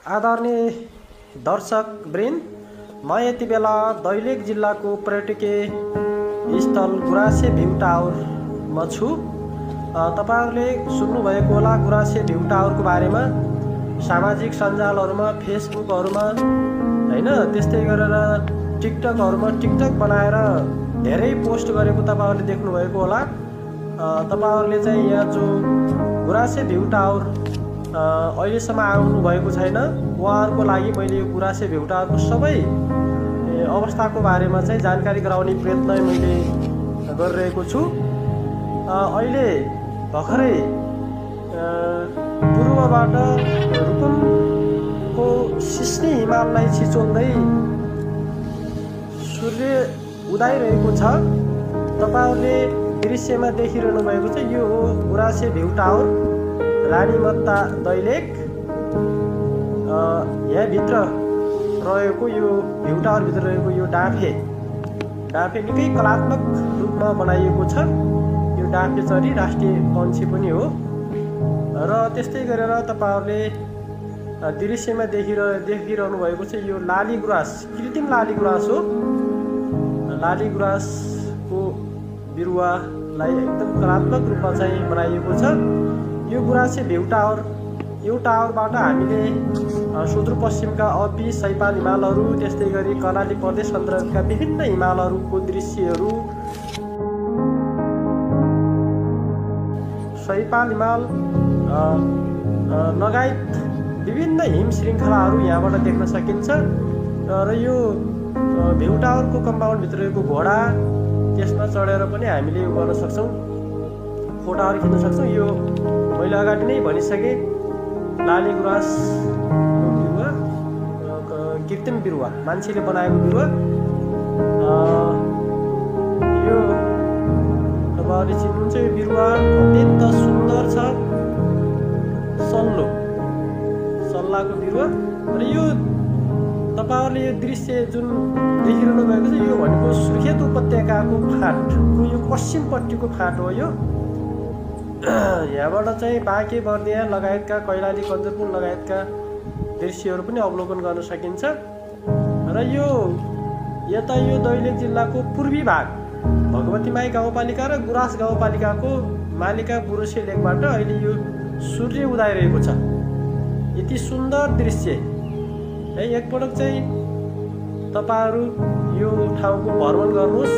आदरणीय दर्शक वृन्द, म यति बेला दैलेख जिल्लाको पर्यटकीय स्थल गुराँसे भ्यू टावरमा छु। तपाईहरुले सुन्नुभएको होला गुराँसे भ्यू टावरको बारेमा सामाजिक सञ्जालहरुमा, फेसबुकहरुमा हैन, त्यस्तै गरेर टिकटक बनाएर धेरै पोस्ट गरेको तपाईहरुले देख्नुभएको होला। तपाईहरुले चाहिँ यहाँ जो गुराँसे भ्यू टावर अहिलेसम्म आउनु भएको छैन, उहाँहरुको लागि मैले यो गुराँसे भ्यू टावरको सबै अवस्थाको बारेमा चाहिँ जानकारी गराउने प्रयत्न मैले गरिरहेको छु। अहिले भर्खरै पूर्वबाट रुकुमको सिस्नी हिमाललाई छिचोल्दै सूर्य उदाइरहेको छ। तपाईहरुले दृश्यमा देखिरहनु भएको छ, यो हो गुराँसे भ्यू टावर, रानीमत्ता दैलेख। यहाँ भित्र रहेको यो भ्यू टावर भित्र रहेको यो डाँफे निकै कलात्मक रूपमा बनाइएको छ। यो डाँफे चरी राष्ट्रिय पक्षी पनि हो। र त्यस्तै गरेर तपाईहरुले दृश्यमा देखिरहनु भएको छ, यो लाली गुराँस, कृत्रिम लाली गुराँस हो। लाली गुराँसको बिरुवालाई एकदम कलात्मक रूपमा चाहिँ बनाइएको छ। यो गुराँसे भ्यू टावर, यो टावरबाट हामीले सुदूरपश्चिमका अबी सैपाल हिमालहरू, त्यस्तै गरी कर्णाली प्रदेश अन्तर्गतका विभिन्न हिमालहरूको दृश्यहरू, सैपाल हिमाल लगायत विभिन्न हिम श्रृङ्खलाहरू यहाँबाट देख्न सकिन्छ। र यो भ्यू टावरको कम्पाउन्ड भित्र रहेको घोडा, त्यसमा चढेर पनि हामीले यो गर्न सक्छौँ, फोटाहरू खिच्न सक्छौँ। यो मैले अगाडि नै भनिसकेँ, लाली गुराँस बिरुवा, कृत्रिम बिरुवा, मान्छेले बनाएको बिरुवा। यो तपाईँहरूले चिन्नुहुन्छ, यो बिरुवा अत्यन्त सुन्दर छ, सल्लाको बिरुवा। र यो तपाईहरुले यो दृश्य जुन देखिरहनु भएको छ, यो भनेको सुर्खेत उपत्यकाको फाँटको यो पश्चिमपट्टिको फाँट हो। यो यहाँबाट चाहिँ बाँके बर्दिया लगायतका, कैलाली कञ्चनपुर लगायतका दृश्यहरू पनि अवलोकन गर्न सकिन्छ। र यो यता यो दैलेख जिल्लाको पूर्वी भाग भगवती माई गाउँपालिका र गुराँस गाउँपालिकाको मालिका बुरोसे लेकबाट अहिले यो सूर्य उदाइरहेको छ। यति सुन्दर दृश्य है। एकपटक चाहिँ तपाईहरु यो ठाउँको भ्रमण गर्नुहोस्।